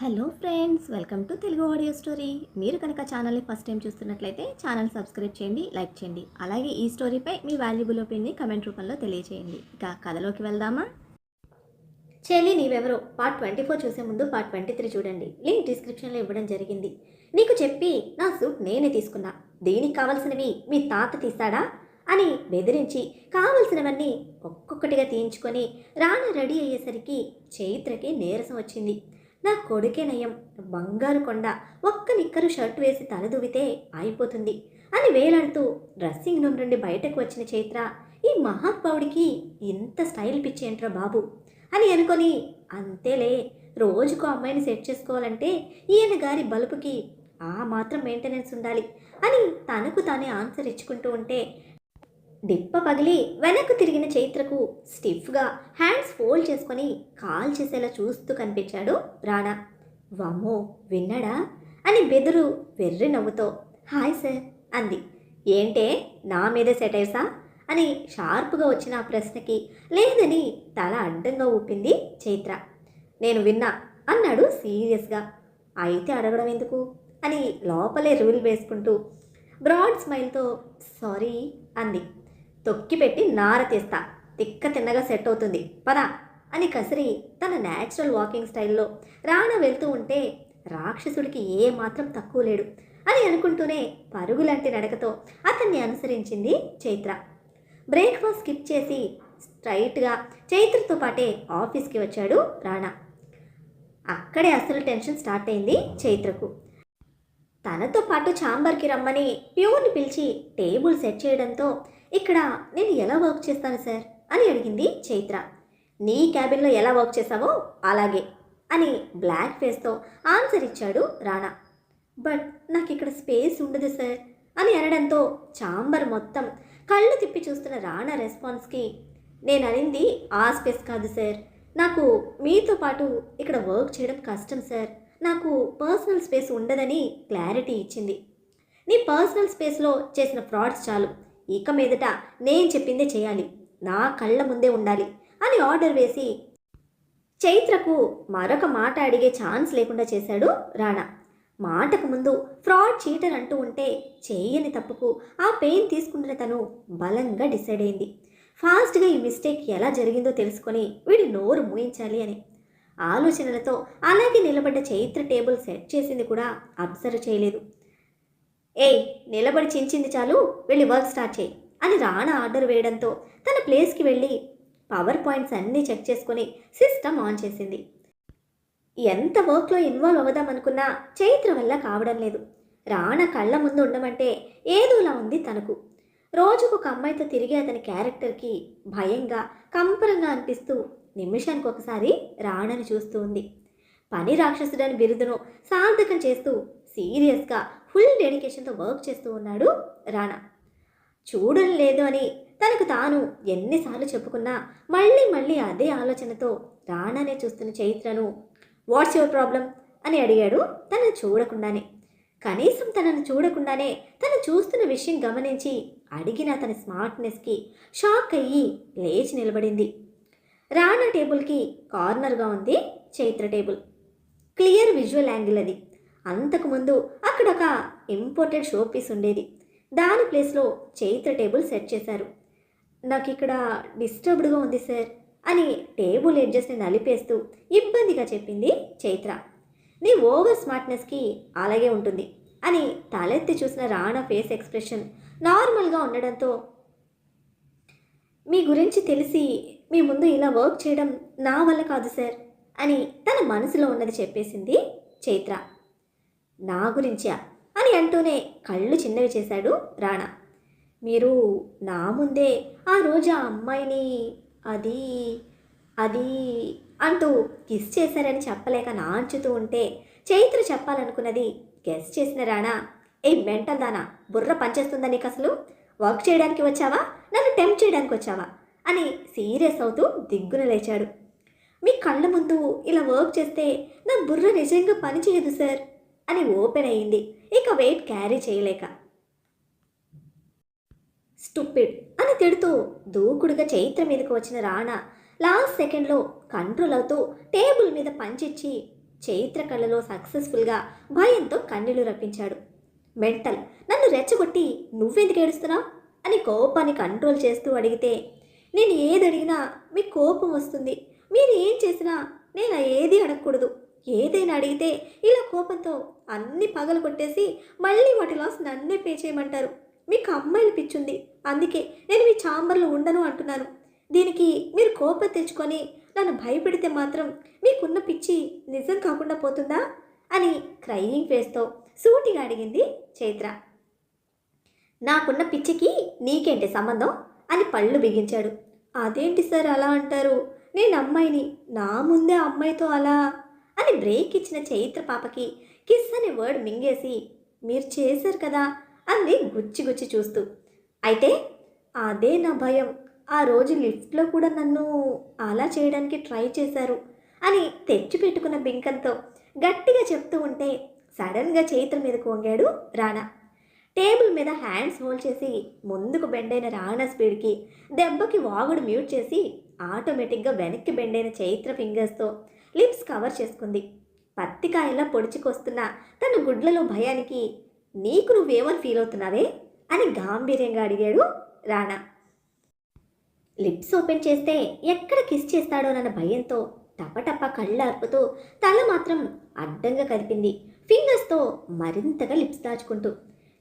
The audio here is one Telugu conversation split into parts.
Hello friends, welcome to Telugu audio story. మీరు కనుక ఛానల్ని ఫస్ట్ టైం చూస్తున్నట్లయితే ఛానల్ సబ్స్క్రైబ్ చేయండి, లైక్ చేయండి. అలాగే ఈ స్టోరీపై మీ వాల్యుబుల్ ఒపీనియన్ని కమెంట్ రూపంలో తెలియజేయండి. ఇక కథలోకి వెళ్దామా? చెల్లి నీవెవరో పార్ట్ 24 చూసే ముందు పార్ట్ 23 చూడండి. లింక్ డిస్క్రిప్షన్లో ఇవ్వడం జరిగింది. నీకు చెప్పి నా సూట్ నేనే తీసుకున్నా, దీనికి కావాల్సినవి మీ తాత తీస్తాడా అని బెదిరించి కావలసినవన్నీ ఒక్కొక్కటిగా తీయించుకొని రానా రెడీ అయ్యేసరికి చైత్రకి నీరసం వచ్చింది. నా కొడుకే నయం, బంగారు కొండ, ఒక్క నిక్కరు షర్ట్ వేసి తలదువితే అయిపోతుంది అని వేలాడుతూ డ్రెస్సింగ్ రూమ్ నుండి బయటకు వచ్చిన చైత్ర, ఈ మహాత్ముడికి ఇంత స్టైల్ పిచ్చేంట్రా బాబు అని అనుకొని, అంతేలే, రోజుకు అమ్మాయిని సెట్ చేసుకోవాలంటే ఈయన గారి బలుపుకి ఆ మాత్రం మెయింటెనెన్స్ ఉండాలి అని తనకు తానే ఆన్సర్ ఇచ్చుకుంటూ ఉంటే డిప్ప పగిలి వెనక్కు తిరిగిన చైత్రకు స్టిఫ్గా హ్యాండ్స్ ఫోల్డ్ చేసుకొని కాల్ చేసేలా చూస్తూ కనిపించాడు రాణా. వమ్మో, విన్నాడా అని బెదురు వెర్రి నవ్వుతో హాయ్ సార్ అంది. ఏంటే నా మీదే సెటైర్సా అని షార్ప్గా వచ్చిన ఆ ప్రశ్నకి లేదని తల అడ్డంగా ఊపింది చైత్ర. నేను విన్నా అన్నాడు సీరియస్గా. అయితే అడగడం ఎందుకు అని లోపలే రూల్ వేసుకుంటూ బ్రాడ్ స్మైల్తో సారీ అంది. తొక్కిపెట్టి నార తీస్తా, తిక్క తిన్నగా సెట్ అవుతుంది పదా అని కసిరి తన న్యాచురల్ వాకింగ్ స్టైల్లో రాణా వెళ్తూ ఉంటే రాక్షసుడికి ఏ మాత్రం తక్కువ లేడు అని అనుకుంటూనే పరుగులాంటి నడకతో అతన్ని అనుసరించింది చైత్ర. బ్రేక్ఫాస్ట్ స్కిప్ చేసి స్ట్రైట్గా చైత్రతో పాటే ఆఫీస్కి వచ్చాడు రాణా. అక్కడే అసలు టెన్షన్ స్టార్ట్ అయింది చైత్రకు. తనతో పాటు ఛాంబర్కి రమ్మని ప్యూర్ని పిలిచి టేబుల్ సెట్ చేయడంతో ఇక్కడ నేను ఎలా వర్క్ చేస్తాను సార్ అని అడిగింది చైత్ర. నీ క్యాబిన్లో ఎలా వర్క్ చేసావో అలాగే అని బ్లాక్ ఫేస్తో ఆన్సర్ ఇచ్చాడు రాణా. బట్ నాకు ఇక్కడ స్పేస్ ఉండదు సార్ అని అనడంతో ఛాంబర్ మొత్తం కళ్ళు తిప్పి చూస్తున్న రాణా రెస్పాన్స్కి నేను అనింది ఆ స్పేస్ కాదు సార్, నాకు మీతో పాటు ఇక్కడ వర్క్ చేయడం కష్టం సార్, నాకు పర్సనల్ స్పేస్ ఉండదని క్లారిటీ ఇచ్చింది. నీ పర్సనల్ స్పేస్లో చేసిన ఫ్రాడ్స్ చాలు, ఇక మీదట నేను చెప్పిందే చేయాలి, నా కళ్ళ ముందే ఉండాలి అని ఆర్డర్ వేసి చైత్రకు మరొక మాట అడిగే ఛాన్స్ లేకుండా చేశాడు రాణా. మాటకు ముందు ఫ్రాడ్ చీటర్ అంటూ ఉంటే చేయని తప్పుకు ఆ పెయిన్ తీసుకుంటున్న తను బలంగా డిసైడ్ అయింది. ఫాస్ట్గా ఈ మిస్టేక్ ఎలా జరిగిందో తెలుసుకొని వీడి నోరు మూయించాలి అని ఆలోచనలతో అలాగే నిలబడ్డ చైత్ర టేబుల్ సెట్ చేసింది కూడా అబ్జర్వ్ చేయలేదు. ఏయ్, నిలబడి చించింది చాలు, వెళ్ళి వర్క్ స్టార్ట్ చేయి అని రాణా ఆర్డర్ వేయడంతో తన ప్లేస్కి వెళ్ళి పవర్ పాయింట్స్ అన్నీ చెక్ చేసుకొని సిస్టమ్ ఆన్ చేసింది. ఎంత వర్క్లో ఇన్వాల్వ్ అవుదామనుకున్నా చైత్ర వల్ల కావడం లేదు. రాణా కళ్ళ ముందు ఉండమంటే ఏదోలా ఉంది తనకు. రోజుకు ఒక అమ్మాయితో తిరిగి అతని క్యారెక్టర్కి భయంగా కంపరంగా అనిపిస్తూ నిమిషానికి ఒకసారి రాణని చూస్తూ ఉంది. పని రాక్షసుడని బిరుదును సార్థకం చేస్తూ సీరియస్గా ఫుల్ డెడికేషన్తో వర్క్ చేస్తూ ఉన్నాడు రాణా. చూడడం లేదు అని తనకు తాను ఎన్నిసార్లు చెప్పుకున్నా మళ్ళీ మళ్ళీ అదే ఆలోచనతో రాణానే చూస్తున్న చైత్రను వాట్స్ యువర్ ప్రాబ్లం అని అడిగాడు తనను చూడకుండానే. కనీసం తనను చూడకుండానే తను చూస్తున్న విషయం గమనించి అడిగిన అతని స్మార్ట్నెస్కి షాక్ అయ్యి లేచి నిలబడింది. రాణా టేబుల్కి కార్నర్గా ఉంది Chaitra table. Clear visual angle అది. అంతకుముందు అక్కడ ఒక ఇంపోర్టెడ్ షో పీస్ ఉండేది, దాని ప్లేస్లో చైత్ర టేబుల్ సెట్ చేశారు. నాకు ఇక్కడ డిస్టర్బ్డ్గా ఉంది సార్ అని టేబుల్ ఎడ్జెస్ని నలిపేస్తూ ఇబ్బందిగా చెప్పింది చైత్ర. నీ ఓవర్ స్మార్ట్నెస్కి అలాగే ఉంటుంది అని తలెత్తి చూసిన రాణా ఫేస్ ఎక్స్ప్రెషన్ నార్మల్గా ఉండడంతో మీ గురించి తెలిసి మీ ముందు ఇలా వర్క్ చేయడం నా వల్ల కాదు సార్ అని తన మనసులో ఉన్నది చెప్పేసింది చైత్ర. నా గురించా అని అంటూనే కళ్ళు చిన్నవి చేశాడు రాణా. మీరు నా ముందే ఆ రోజు ఆ అమ్మాయిని అది అది అంటూ కిస్ చేశారని చెప్పలేక నాంచుతూ ఉంటే చైత్ర చెప్పాలనుకున్నది గెస్ చేసిన రాణా, ఏ మెంటల్ దానా, బుర్ర పనిచేస్తుందా నీకు, అసలు వర్క్ చేయడానికి వచ్చావా, నన్ను టెంప్ట్ చేయడానికి వచ్చావా అని సీరియస్ అవుతూ దిగ్గున లేచాడు. మీ కళ్ళ ముందు ఇలా వర్క్ చేస్తే నా బుర్ర నిజంగా పని చేయదు సార్ అని ఓపెన్ అయ్యింది, ఇక వెయిట్ క్యారీ చేయలేక. స్టూపిడ్ అని తిడుతూ దూకుడుగా చైత్ర మీదకు వచ్చిన రాణా లాస్ట్ సెకండ్లో కంట్రోల్ అవుతూ టేబుల్ మీద పంచిచ్చి చైత్ర కళ్ళలో సక్సెస్ఫుల్గా భయంతో కన్నీళ్లు రప్పించాడు. మెంటల్, నన్ను రెచ్చగొట్టి నువ్వెందుకు ఏడుస్తున్నావు అని కోపాన్ని కంట్రోల్ చేస్తూ అడిగితే, నేను ఏది అడిగినా మీకు కోపం వస్తుంది, మీరు ఏం చేసినా నేను ఏది అడగకూడదు, ఏదైనా అడిగితే ఇలా కోపంతో అన్ని పగలు కొట్టేసి మళ్ళీ వాటి లాస్ నన్నే పే చేయమంటారు. మీకు అమ్మాయిలు పిచ్చుంది, అందుకే నేను మీ ఛాంబర్లో ఉండను అంటున్నాను. దీనికి మీరు కోపం తెచ్చుకొని నన్ను భయపెడితే మాత్రం మీకున్న పిచ్చి నిజం కాకుండా పోతుందా అని క్రయింగ్ ఫేస్తో సూటిగా అడిగింది చైత్ర. నాకున్న పిచ్చికి నీకేంటి సంబంధం అని పళ్ళు బిగించాడు. అదేంటి సార్ అలా అంటారు, నేను అమ్మాయిని, నా ముందే అమ్మాయితో అలా అని బ్రేక్ ఇచ్చిన చైత్ర పాపకి కిస్ అనే వర్డ్ మింగేసి, మీరు చేశారు కదా అంది గుచ్చి గుచ్చి చూస్తూ. అయితే అదే నా భయం, ఆ రోజు లిఫ్ట్లో కూడా నన్ను అలా చేయడానికి ట్రై చేశారు అని తెచ్చిపెట్టుకున్న బింకంతో గట్టిగా చెప్తూ ఉంటే సడన్గా చైత్ర మీదకు వంగాడు రాణా. టేబుల్ మీద హ్యాండ్స్ హోల్డ్ చేసి ముందుకు బెండైన రాణా స్పీడ్కి దెబ్బకి వాగుడు మ్యూట్ చేసి ఆటోమేటిక్గా వెనక్కి బెండైన చైత్ర ఫింగర్స్తో లిప్స్ కవర్ చేసుకుంది. పత్తికాయలా పొడుచుకొస్తున్న తన గుడ్లలో భయానికి, నీకు నువ్వేమని ఫీల్ అవుతున్నావే అని గాంభీర్యంగా అడిగాడు రాణా. లిప్స్ ఓపెన్ చేస్తే ఎక్కడ కిస్ చేస్తాడోనన్న భయంతో టపటప కళ్ళార్పుతూ తల మాత్రం అడ్డంగా కదిపింది, ఫింగర్స్తో మరింతగా లిప్స్ దాచుకుంటూ.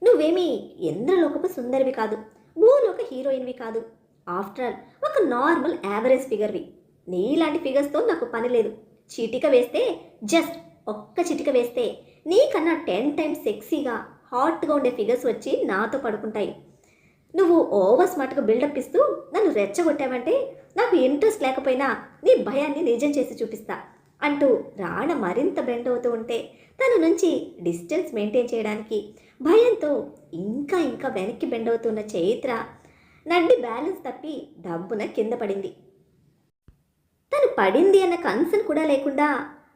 నువ్వేమీ ఇంద్రలోకపు సుందరివి కాదు, భూలోక హీరోయిన్వి కాదు, ఆఫ్టర్ ఆల్ ఒక నార్మల్ యావరేజ్ ఫిగర్వి. నీలాంటి ఫిగర్స్తో నాకు పని లేదు. చిటిక వేస్తే, జస్ట్ ఒక్క చిటిక వేస్తే నీకన్నా 10 times సెక్సీగా హాట్గా ఉండే ఫిగర్స్ వచ్చి నాతో పడుకుంటాయి. నువ్వు ఓవర్ స్మార్ట్గా బిల్డప్ ఇస్తూ నన్ను రెచ్చగొట్టావంటే నాకు ఇంట్రెస్ట్ లేకపోయినా నీ భయాన్ని నిజం చేసి చూపిస్తా అంటూ రాణ మరింత బెండ్ అవుతూ ఉంటే తన నుంచి డిస్టెన్స్ మెయింటైన్ చేయడానికి భయంతో ఇంకా ఇంకా వెనక్కి బెండ్ అవుతున్న చైత్ర నడ్డి బ్యాలెన్స్ తప్పి డబ్బున కింద పడింది. తను పడింది అన్న కన్సర్న్ కూడా లేకుండా,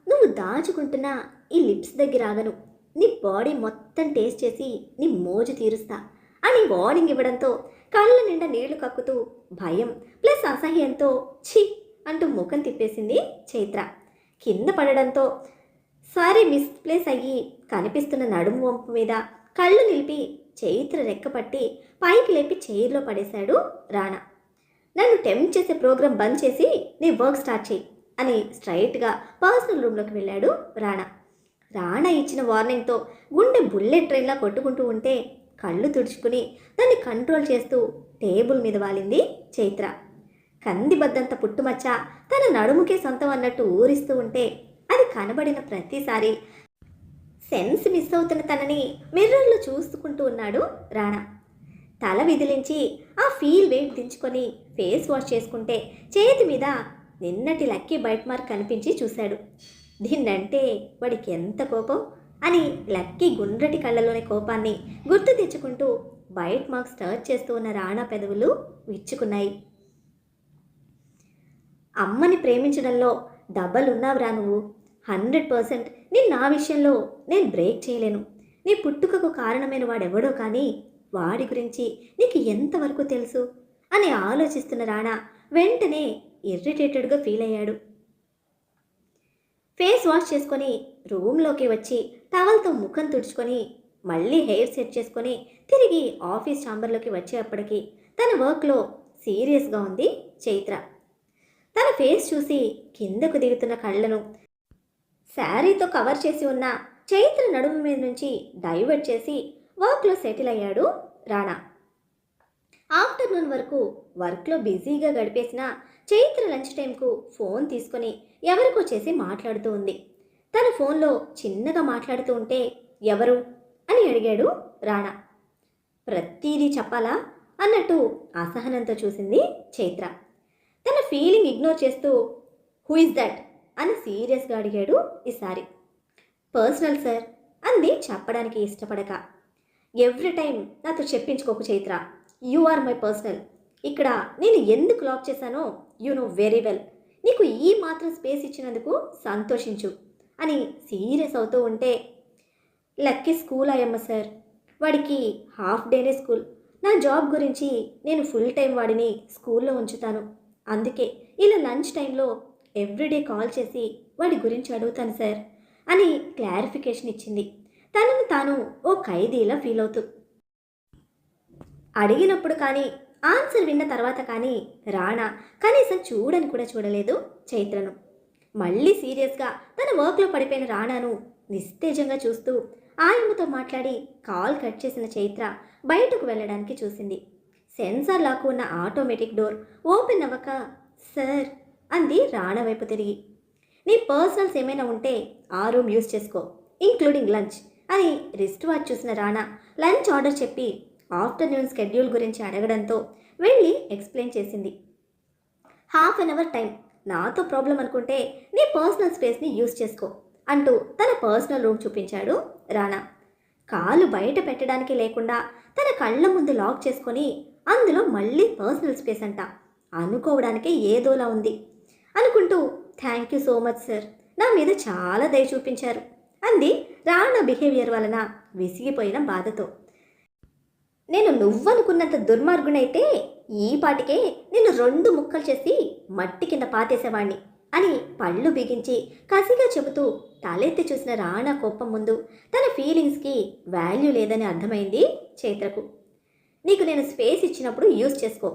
నువ్వు దాచుకుంటున్న ఈ లిప్స్ దగ్గర ఆగను, నీ బాడీ మొత్తం టేస్ట్ చేసి నీ మోజు తీరుస్తా అని వార్నింగ్ ఇవ్వడంతో కళ్ళ నిండా నీళ్లు కక్కుతూ భయం ప్లస్ అసహ్యంతో ఛీ అంటూ ముఖం తిప్పేసింది చైత్ర. కింద పడడంతో సారీ మిస్ప్లేస్ అయ్యి కనిపిస్తున్న నడుము వంపు మీద కళ్ళు నిలిపి చైత్ర రెక్కపట్టి పైకి లేపి చైర్లో పడేశాడు రాణా. నన్ను టెంప్ట్ చేసే ప్రోగ్రాం బంద్ చేసి నీ వర్క్ స్టార్ట్ చేయి అని స్ట్రైట్గా పర్సనల్ రూమ్లోకి వెళ్ళాడు రాణా. రాణా ఇచ్చిన వార్నింగ్తో గుండె బుల్లెట్ ట్రైన్లా కొట్టుకుంటూ ఉంటే కళ్ళు తుడుచుకుని దాన్ని కంట్రోల్ చేస్తూ టేబుల్ మీద వాలింది చైత్ర. కందిబద్దంత పుట్టుమచ్చ తన నడుముకే సొంతం అన్నట్టు ఊరిస్తూ ఉంటే అది కనబడిన ప్రతిసారి సెన్స్ మిస్ అవుతున్న తనని మిర్రర్లో చూసుకుంటూ ఉన్నాడు రాణా. తల విదిలించి ఆ ఫీల్ వెయిట్ దించుకొని ఫేస్ వాష్ చేసుకుంటే చేతి మీద నిన్నటి లక్కీ బైట్ మార్క్ కనిపించి చూశాడు. దీన్నంటే వాడికి ఎంత కోపం అని లక్కీ గుండ్రటి కళ్ళలోని కోపాన్ని గుర్తు తెచ్చుకుంటూ బైట్ మార్క్స్ టచ్ చేస్తూ ఉన్న రాణా పెదవులు విచ్చుకున్నాయి. అమ్మని ప్రేమించడంలో డబ్బలు ఉన్నావురా నువ్వు. 100% నేను నా విషయంలో నేను బ్రేక్ చేయలేను. నీ పుట్టుకకు కారణమైన వాడెవడో కానీ వాడి గురించి నీకు ఎంతవరకు తెలుసు అని ఆలోచిస్తున్న రాణా వెంటనే ఇర్రిటేటెడ్గా ఫీల్ అయ్యాడు. ఫేస్ వాష్ చేసుకొని రూమ్లోకి వచ్చి టవల్తో ముఖం తుడుచుకొని మళ్ళీ హెయిర్ సెట్ చేసుకొని తిరిగి ఆఫీస్ ఛాంబర్లోకి వచ్చేప్పటికి తన వర్క్లో సీరియస్గా ఉంది చైత్ర. తన ఫేస్ చూసి కిందకు దిగుతున్న కళ్ళను శారీతో కవర్ చేసి ఉన్న చైత్ర నడుము మీద నుంచి డైవర్ట్ చేసి వర్క్లో సెటిల్ అయ్యాడు రాణా. ఆఫ్టర్నూన్ వరకు వర్క్లో బిజీగా గడిపేసిన చైత్ర లంచ్ టైంకు ఫోన్ తీసుకొని ఎవరికో చేసి మాట్లాడుతూ ఉంది. తన ఫోన్లో చిన్నగా మాట్లాడుతూ ఉంటే ఎవరు అని అడిగాడు రాణా. ప్రతిదీ చెప్పాలా అన్నట్టు అసహనంతో చూసింది చైత్ర. తన ఫీలింగ్ ఇగ్నోర్ చేస్తూ హూ ఇస్ దట్ అని సీరియస్గా అడిగాడు ఈసారి. పర్సనల్ సార్ అంది చెప్పడానికి ఇష్టపడక. ఎవ్రీ టైం నాతో చెప్పించుకోకు Chaitra, you are my personal. ఇక్కడ నేను ఎందుకు లాక్ చేశానో యు నో వెరీ వెల్. నీకు ఈ మాత్రం స్పేస్ ఇచ్చినందుకు సంతోషించు అని సీరియస్ అవుతూ ఉంటే, లక్కీ స్కూల్ అయ్యమ్మ సార్, వాడికి హాఫ్ డేనే స్కూల్. నా జాబ్ గురించి నేను ఫుల్ టైం వాడిని స్కూల్లో ఉంచుతాను. అందుకే ఇలా లంచ్ టైంలో ఎవ్రీడే కాల్ చేసి వాడి గురించి అడుగుతాను సార్. అని క్లారిఫికేషన్ ఇచ్చింది. తనను తాను ఓ ఖైదీలా ఫీల్ అవుతూ. అడిగినప్పుడు కానీ ఆన్సర్ విన్న తర్వాత కానీ రాణా కనీసం చూడని కూడా చూడలేదు చైత్రను. మళ్ళీ సీరియస్గా తన వర్క్లో పడిపోయిన రాణాను నిస్తేజంగా చూస్తూ ఆయమ్మతో మాట్లాడి కాల్ కట్ చేసిన చైత్ర బయటకు వెళ్ళడానికి చూసింది. సెన్సార్ లాక్ ఉన్న ఆటోమేటిక్ డోర్ ఓపెన్ అవ్వక సార్ అంది రాణా వైపు తిరిగి. నీ పర్సనల్స్ ఏమైనా ఉంటే ఆ రూమ్ యూజ్ చేసుకో, ఇంక్లూడింగ్ లంచ్ అని రిస్ట్ వాచ్ చూసిన రాణా లంచ్ ఆర్డర్ చెప్పి ఆఫ్టర్నూన్ స్కెడ్యూల్ గురించి అడగడంతో వెళ్ళి ఎక్స్ప్లెయిన్ చేసింది. హాఫ్ అన్ అవర్ టైం, నాతో ప్రాబ్లం అనుకుంటే నీ పర్సనల్ స్పేస్ని యూజ్ చేసుకో అంటూ తన పర్సనల్ రూమ్ చూపించాడు రాణా. కాలు బయట పెట్టడానికి లేకుండా తన కళ్ళ ముందు లాక్ చేసుకొని అందులో మళ్ళీ పర్సనల్ స్పేస్ అంట. అనుకోవడానికే ఏదోలా ఉంది అనుకుంటూ thank you so much sir, నా మీద చాలా దయ చూపించారు అంది రాణా బిహేవియర్ వలన విసిగిపోయిన బాధతో. నేను నువ్వనుకున్నంత దుర్మార్గునైతే ఈ పాటికే నిన్ను 2 ముక్కలు చేసి మట్టి కింద పాతేసేవాణ్ణి అని పళ్ళు బిగించి కసిగా చెబుతూ తలెత్తి చూసిన రాణా కోపం ముందు తన ఫీలింగ్స్కి వాల్యూ లేదని అర్థమైంది చైత్రకు. నీకు నేను స్పేస్ ఇచ్చినప్పుడు యూజ్ చేసుకో,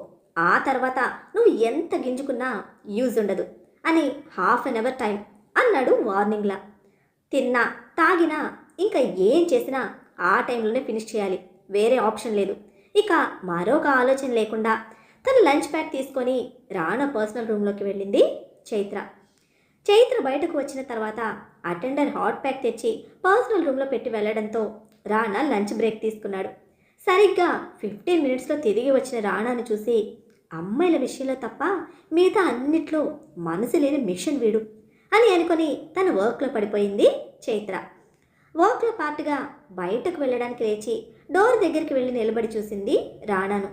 ఆ తర్వాత నువ్వు ఎంత గింజుకున్నా యూజ్ ఉండదు అని హాఫ్ అన్ అవర్ టైం అన్నాడు వార్నింగ్లా. తిన్నా తాగినా ఇంకా ఏం చేసినా ఆ టైంలోనే ఫినిష్ చేయాలి, వేరే ఆప్షన్ లేదు. ఇక మరొక ఆలోచన లేకుండా తన లంచ్ ప్యాక్ తీసుకొని రాణా పర్సనల్ రూమ్లోకి వెళ్ళింది చైత్ర. చైత్ర బయటకు వచ్చిన తర్వాత అటెండర్ హాట్ ప్యాక్ తెచ్చి పర్సనల్ రూమ్లో పెట్టి వెళ్ళడంతో రాణా లంచ్ బ్రేక్ తీసుకున్నాడు. సరిగ్గా 15 మినిట్స్లో తిరిగి వచ్చిన రాణాను చూసి అమ్మాయిల విషయంలో తప్ప మిగతా అన్నిట్లో మనసు లేని మిషన్ వీడు అని అనుకొని తన వర్క్లో పడిపోయింది చైత్ర. వర్క్లో పార్ట్గా బయటకు వెళ్ళడానికి లేచి డోర్ దగ్గరికి వెళ్ళి నిలబడి చూసింది రాణాను.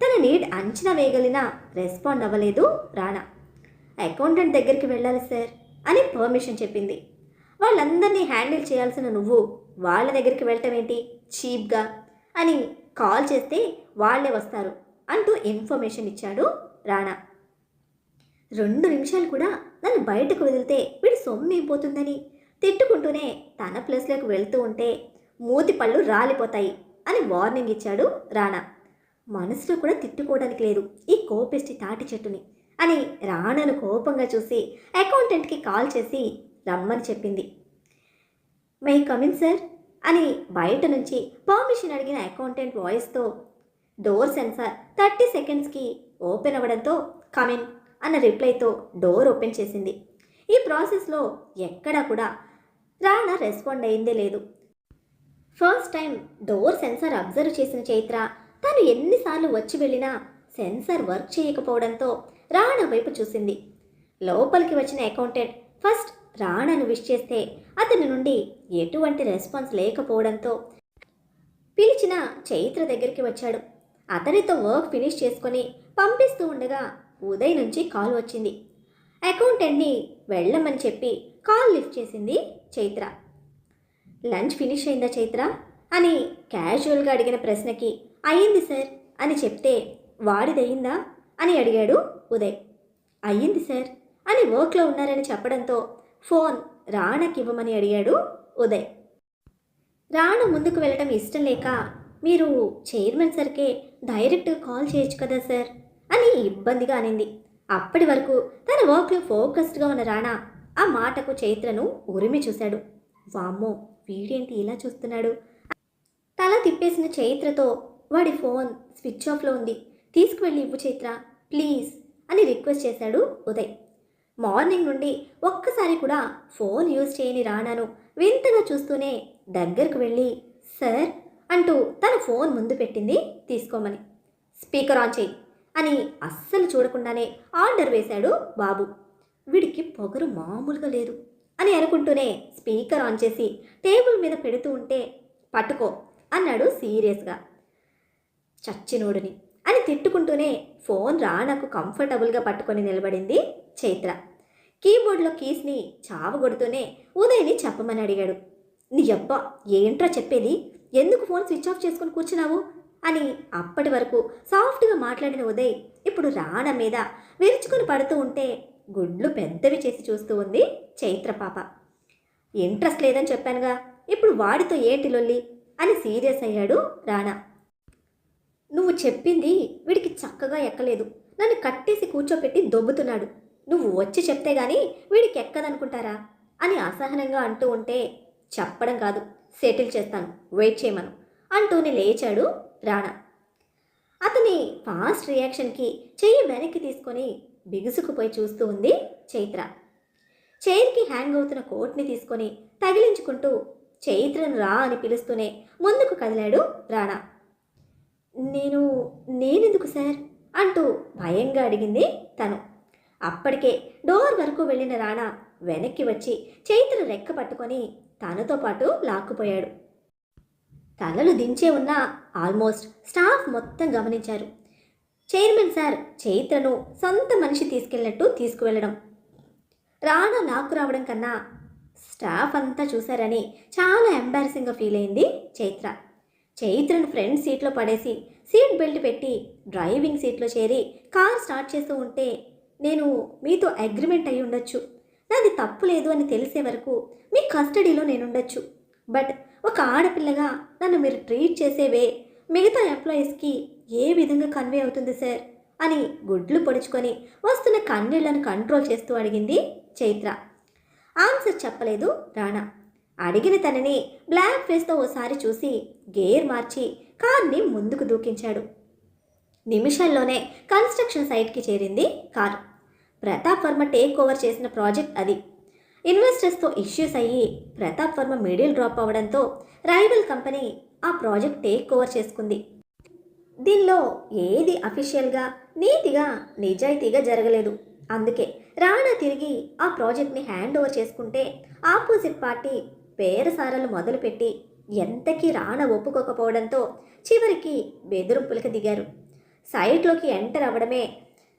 తన నీడ్ అంచనా వేయగలిగినా రెస్పాండ్ అవ్వలేదు రాణా. అకౌంటెంట్ దగ్గరికి వెళ్ళాలి సార్ అని పర్మిషన్ చెప్పింది. వాళ్ళందరినీ హ్యాండిల్ చేయాల్సిన నువ్వు వాళ్ళ దగ్గరికి వెళ్ళటం ఏంటి చీప్గా అని కాల్ చేస్తే వాళ్ళే వస్తారు అంటూ ఇన్ఫర్మేషన్ ఇచ్చాడు రాణా. 2 నిమిషాలు కూడా నన్ను బయటకు వదిలితే వీడి సొమ్మైపోతుందని తిట్టుకుంటూనే తన ప్లేస్లోకి వెళ్తూ ఉంటే మూతి పళ్ళు రాలిపోతాయి అని వార్నింగ్ ఇచ్చాడు రాణా. మనసులో కూడా తిట్టుకోవడానికి లేదు ఈ కోపిష్టి తాటి చెట్టుని అని రాణాను కోపంగా చూసి అకౌంటెంట్కి కాల్ చేసి రమ్మని చెప్పింది. మై కమిన్ సార్ అని బయట నుంచి పర్మిషన్ అడిగిన అకౌంటెంట్ వాయిస్తో డోర్ సెన్సార్ 30 సెకండ్స్కి ఓపెన్ అవ్వడంతో కమిన్ అన్న రిప్లైతో డోర్ ఓపెన్ చేసింది. ఈ ప్రాసెస్లో ఎక్కడా కూడా రాణా రెస్పాండ్ అయిందే లేదు. First time door sensor observe చేసిన చైత్ర తను ఎన్నిసార్లు వచ్చి వెళ్ళినా సెన్సార్ వర్క్ చేయకపోవడంతో రాణా వైపు చూసింది. లోపలికి వచ్చిన అకౌంటెంట్ ఫస్ట్ రాణాను విష్ చేస్తే అతని నుండి ఎటువంటి రెస్పాన్స్ లేకపోవడంతో పిలిచిన చైత్ర దగ్గరికి వచ్చాడు. అతనితో వర్క్ ఫినిష్ చేసుకొని పంపిస్తూ ఉండగా ఉదయ్ నుంచి కాల్ వచ్చింది. అకౌంటెంట్ని వెళ్ళమని చెప్పి కాల్ లిఫ్ట్ చేసింది చైత్ర. లంచ్ ఫినిష్ అయిందా చైత్ర అని క్యాజువల్గా అడిగిన ప్రశ్నకి అయ్యింది సార్ అని చెప్తే వాడిదయ్యిందా అని అడిగాడు ఉదయ్. అయ్యింది సార్ అని వర్క్లో ఉన్నారని చెప్పడంతో ఫోన్ రాణాకి ఇవ్వమని అడిగాడు ఉదయ్. రాణా ముందుకు వెళ్ళటం ఇష్టం లేక మీరు చైర్మన్ సార్కే డైరెక్ట్గా కాల్ చేయొచ్చు కదా సార్ అని ఇబ్బందిగా అనింది. అప్పటి వరకు తన వర్క్లో ఫోకస్డ్గా ఉన్న రాణా ఆ మాటకు చైత్రను ఉరిమి చూశాడు. వామ్మో వీడేంటి ఇలా చూస్తున్నాడు. తల తిప్పేసిన చైత్రతో వాడి ఫోన్ స్విచ్ ఆఫ్లో ఉంది, తీసుకువెళ్ళి ఇవ్వు చైత్ర ప్లీజ్ అని రిక్వెస్ట్ చేశాడు ఉదయ్. మార్నింగ్ నుండి ఒక్కసారి కూడా ఫోన్ యూజ్ చేయని రాణాను వింతగా చూస్తూనే దగ్గరకు వెళ్ళి సార్ అంటూ తన ఫోన్ ముందు పెట్టింది తీసుకోమని. స్పీకర్ ఆన్ చేయి అని అస్సలు చూడకుండానే ఆర్డర్ వేశాడు బాబు. వీడికి పొగరు మామూలుగా లేదు అని అనుకుంటూనే స్పీకర్ ఆన్ చేసి టేబుల్ మీద పెడుతూ ఉంటే పట్టుకో అన్నాడు సీరియస్గా. చచ్చినోడుని అని తిట్టుకుంటూనే ఫోన్ రాణాకు కంఫర్టబుల్గా పట్టుకొని నిలబడింది చైత్ర. కీబోర్డ్లో కీస్ని చావగొడుతూనే ఉదయ్ని చెప్పమని అడిగాడు. నీ అబ్బా ఏంట్రా చెప్పేది, ఎందుకు ఫోన్ స్విచ్ ఆఫ్ చేసుకుని కూర్చున్నావు అని అప్పటి వరకు సాఫ్ట్గా మాట్లాడిన ఉదయ్ ఇప్పుడు రాణా మీద విరుచుకుని పడుతూ ఉంటే గుడ్లు పెద్దవి చేసి చూస్తూ ఉంది చైత్ర పాప. ఇంట్రెస్ట్ లేదని చెప్పానుగా, ఇప్పుడు వాడితో ఏంటి లొల్లి అని సీరియస్ అయ్యాడు రాణా. నువ్వు చెప్పింది వీడికి చక్కగా ఎక్కలేదు. నన్ను కట్టేసి కూర్చోపెట్టి దొబ్బుతున్నాడు. నువ్వు వచ్చి చెప్తే గాని వీడికి ఎక్కదనుకుంటారా అని అసహనంగా అంటూ ఉంటే, చెప్పడం కాదు, సెటిల్ చేస్తాను, వెయిట్ చేయమను అంటూనే లేచాడు రాణా. అతని ఫాస్ట్ రియాక్షన్కి చెయ్యి వెనక్కి తీసుకొని బిగుసుకుపోయి చూస్తూ ఉంది చైత్ర. చైర్కి హ్యాంగ్ అవుతున్న కోట్ని తీసుకొని తగిలించుకుంటూ చైత్రను రా అని పిలుస్తూనే ముందుకు కదిలాడు రాణా. నేనెందుకు సార్ అంటూ భయంగా అడిగింది తను. అప్పటికే డోర్ వరకు వెళ్ళిన రాణా వెనక్కి వచ్చి చైత్ర రెక్క పట్టుకొని తనతో పాటు లాక్కుపోయాడు. తలలు దించే ఉన్న ఆల్మోస్ట్ స్టాఫ్ మొత్తం గమనించారు. చైర్మన్ సార్ చైత్రను సొంత మనిషి తీసుకెళ్ళినట్టు తీసుకువెళ్ళడం, రాణా లాక్కు రావడం కన్నా స్టాఫ్ అంతా చూశారని చాలా ఎంబారసింగ్గా ఫీల్ అయింది చైత్ర. చైత్రను ఫ్రంట్ సీట్లో పడేసి సీట్ బెల్ట్ పెట్టి డ్రైవింగ్ సీట్లో చేరి కార్ స్టార్ట్ చేస్తూ ఉంటే, నేను మీతో అగ్రిమెంట్ అయి ఉండొచ్చు, నాది తప్పు లేదు అని తెలిసే వరకు మీ కస్టడీలో నేనుండొచ్చు, బట్ ఒక ఆడపిల్లగా నన్ను మీరు ట్రీట్ చేసేవే మిగతా ఎంప్లాయీస్కి ఏ విధంగా కన్వే అవుతుంది సార్ అని గుడ్లు పొడుచుకొని వస్తున్న కన్నీళ్లను కంట్రోల్ చేస్తూ అడిగింది చైత్ర. ఆన్సర్ చెప్పలేదు రాణా. అడిగిన తనని బ్లాక్ ఫేస్తో ఓసారి చూసి గేర్ మార్చి కార్ని ముందుకు దూకించాడు. నిమిషాల్లోనే కన్స్ట్రక్షన్ సైట్కి చేరింది car. Pratap Varma take over చేసిన ప్రాజెక్ట్ అది. ఇన్వెస్టర్స్తో ఇష్యూస్ అయ్యి ప్రతాప్ వర్మ మిడిల్ డ్రాప్ అవ్వడంతో రైవల్ కంపెనీ ఆ ప్రాజెక్ట్ టేక్ ఓవర్ చేసుకుంది. దీనిలో ఏది అఫీషియల్గా నీతిగా నిజాయితీగా జరగలేదు. అందుకే రాణా తిరిగి ఆ ప్రాజెక్ట్ని హ్యాండ్ ఓవర్ చేసుకుంటే ఆపోజిట్ పార్టీ పేరసారాలు మొదలుపెట్టి ఎంతకీ రాణా ఒప్పుకోకపోవడంతో చివరికి బెదిరింపులకు దిగారు. సైట్లోకి ఎంటర్ అవ్వడమే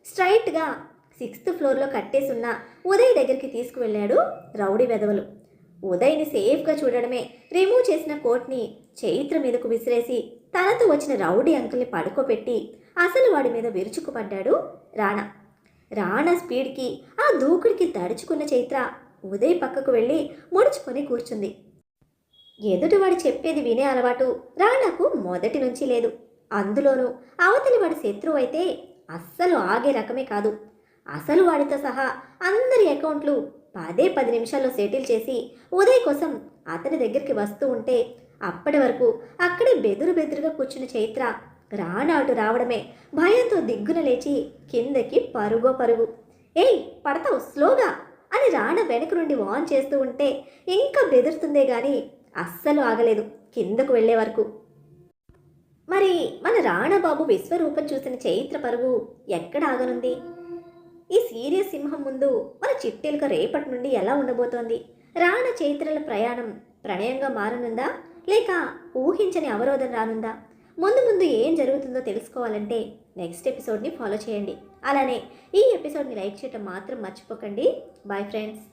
స్ట్రైట్గా 6th ఫ్లోర్లో కట్టేసున్న ఉదయ్ దగ్గరికి తీసుకువెళ్ళాడు రౌడీ వెధవలు. ఉదయ్ని సేఫ్గా చూడడమే రిమూవ్ చేసిన కోట్ని చైత్ర మీదకు విసిరేసి తనతో వచ్చిన రౌడీ అంకుల్ని పడుకోబెట్టి అసలు వాడి మీద విరుచుకుపడ్డాడు రాణా. రాణా స్పీడ్కి ఆ దూకుడికి తడుచుకున్న చైత్ర ఉదయ్ పక్కకు వెళ్ళి ముడుచుకొని కూర్చుంది. ఎదుటివాడు చెప్పేది వినే అలవాటు రాణాకు మొదటి నుంచి లేదు. అందులోనూ అవతలి వాడి శత్రువు అయితే అస్సలు ఆగే రకమే కాదు. అసలు వాడితో సహా అందరి అకౌంట్లు 10 నిమిషాల్లో సెటిల్ చేసి ఉదయ్ కోసం అతని దగ్గరికి వస్తూ ఉంటే అప్పటి వరకు అక్కడే బెదురుగా కూర్చున్న చైత్ర రాణా అటు రావడమే భయంతో దిగ్గున లేచి కిందకి పరుగు. ఏయ్ పడతావు స్లోగా అని రాణా వెనక నుండి వాన్ చేస్తూ ఉంటే ఇంకా బెదురుతుందే గాని అస్సలు ఆగలేదు కిందకు వెళ్లే వరకు. మరి మన రాణాబాబు విశ్వరూపం చూసిన చైత్ర పరుగు ఎక్కడ ఆగనుంది? ఈ సీరియస్ సింహం ముందు మన చిట్టెలుక రేపటి నుండి ఎలా ఉండబోతోంది? రాణా చైత్రల ప్రయాణం ప్రణయంగా మారనుందా, లేక ఊహించని అవరోధం రానుందా? ముందు ఏం జరుగుతుందో తెలుసుకోవాలంటే నెక్స్ట్ ఎపిసోడ్ని ఫాలో చేయండి. అలానే ఈ ఎపిసోడ్ని లైక్ చేయడం మాత్రం మర్చిపోకండి. Bye friends.